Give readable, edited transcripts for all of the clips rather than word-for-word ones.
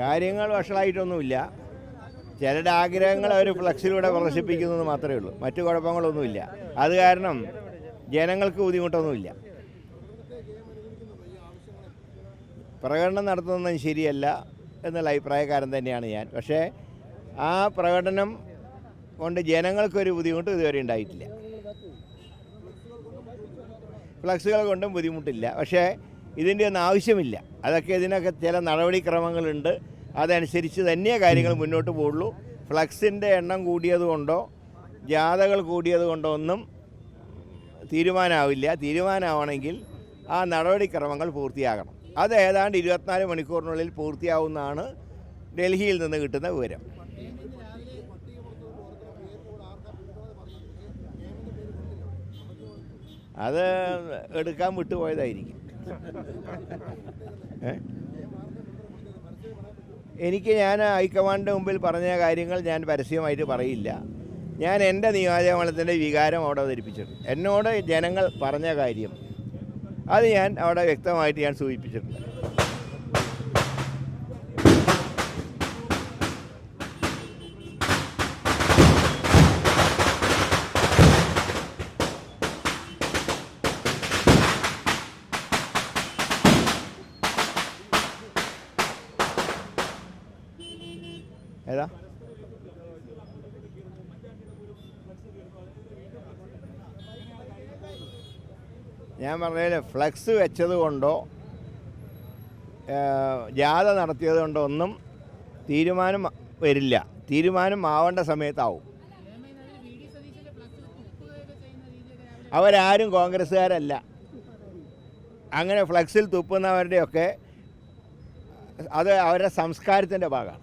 കാര്യങ്ങൾ വഷളായിട്ടൊന്നുമില്ല. ചിലരുടെ ആഗ്രഹങ്ങൾ അവർ ഫ്ലക്സിലൂടെ പ്രദർശിപ്പിക്കുന്നത് മാത്രമേ ഉള്ളൂ. മറ്റു കുഴപ്പങ്ങളൊന്നുമില്ല. അത് കാരണം ജനങ്ങൾക്ക് ബുദ്ധിമുട്ടൊന്നുമില്ല. പ്രകടനം നടത്തുന്നത് ശരിയല്ല എന്നുള്ള അഭിപ്രായക്കാരൻ തന്നെയാണ് ഞാൻ. പക്ഷേ ആ പ്രകടനം കൊണ്ട് ജനങ്ങൾക്കൊരു ബുദ്ധിമുട്ട് ഇതുവരെ ഉണ്ടായിട്ടില്ല. ഫ്ലക്സുകൾ കൊണ്ടും ബുദ്ധിമുട്ടില്ല. പക്ഷേ ഇതിൻ്റെ ഒന്നും ആവശ്യമില്ല. ഇതിനൊക്കെ ചില നടപടിക്രമങ്ങളുണ്ട്. അതനുസരിച്ച് തന്നെ കാര്യങ്ങൾ മുന്നോട്ട് പോകുള്ളൂ. ഫ്ലക്സിൻ്റെ എണ്ണം കൂടിയതുകൊണ്ടോ ജാഥകൾ കൂടിയതുകൊണ്ടോ ഒന്നും തീരുമാനമാവില്ല. തീരുമാനമാവണമെങ്കിൽ ആ നടപടിക്രമങ്ങൾ പൂർത്തിയാകണം. അത് ഏതാണ്ട് 24 മണിക്കൂറിനുള്ളിൽ പൂർത്തിയാവുമെന്നാണ് ഡൽഹിയിൽ നിന്ന് കിട്ടുന്ന വിവരം. അത് എടുക്കാൻ വിട്ടുപോയതായിരിക്കും. ഞാൻ ഹൈക്കമാൻഡിൻ്റെ മുമ്പിൽ പറഞ്ഞ കാര്യങ്ങൾ ഞാൻ പരസ്യമായിട്ട് പറയില്ല. ഞാൻ എൻ്റെ നിയോജകമണ്ഡലത്തിൻ്റെ വികാരം അവിടെ അവതരിപ്പിച്ചിട്ടുണ്ട്. എന്നോട് ജനങ്ങൾ പറഞ്ഞ കാര്യം അത് ഞാൻ അവിടെ വ്യക്തമായിട്ട് ഞാൻ സൂചിപ്പിച്ചിട്ടുണ്ട്. ഏതാ ഞാൻ പറഞ്ഞതിൽ ഫ്ലക്സ് വെച്ചത് കൊണ്ടോ ജാഥ നടത്തിയത് കൊണ്ടോ ഒന്നും തീരുമാനം വരില്ല. തീരുമാനം ആവേണ്ട സമയത്താവും. അവരാരും കോൺഗ്രസ്സുകാരല്ല. അങ്ങനെ ഫ്ലക്സിൽ തുപ്പുന്നവരുടെയൊക്കെ അത് അവരുടെ സംസ്കാരത്തിൻ്റെ ഭാഗമാണ്.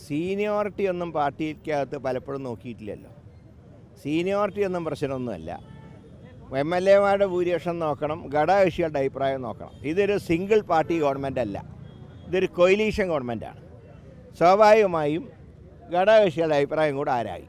സീനിയോറിറ്റി ഒന്നും പാർട്ടിക്കകത്ത് പലപ്പോഴും നോക്കിയിട്ടില്ലല്ലോ. സീനിയോറിറ്റി ഒന്നും പ്രശ്നമൊന്നുമല്ല. MLA-മാരുടെ ഭൂരിപക്ഷം നോക്കണം, ഘടകകക്ഷികളുടെ അഭിപ്രായം നോക്കണം. ഇതൊരു സിംഗിൾ പാർട്ടി ഗവൺമെൻറ് അല്ല, ഇതൊരു കൊയിലീഷൻ ഗവൺമെൻറ്റാണ്. സ്വാഭാവികമായും ഘടകകക്ഷികളുടെ അഭിപ്രായം കൂടെ ആരായി.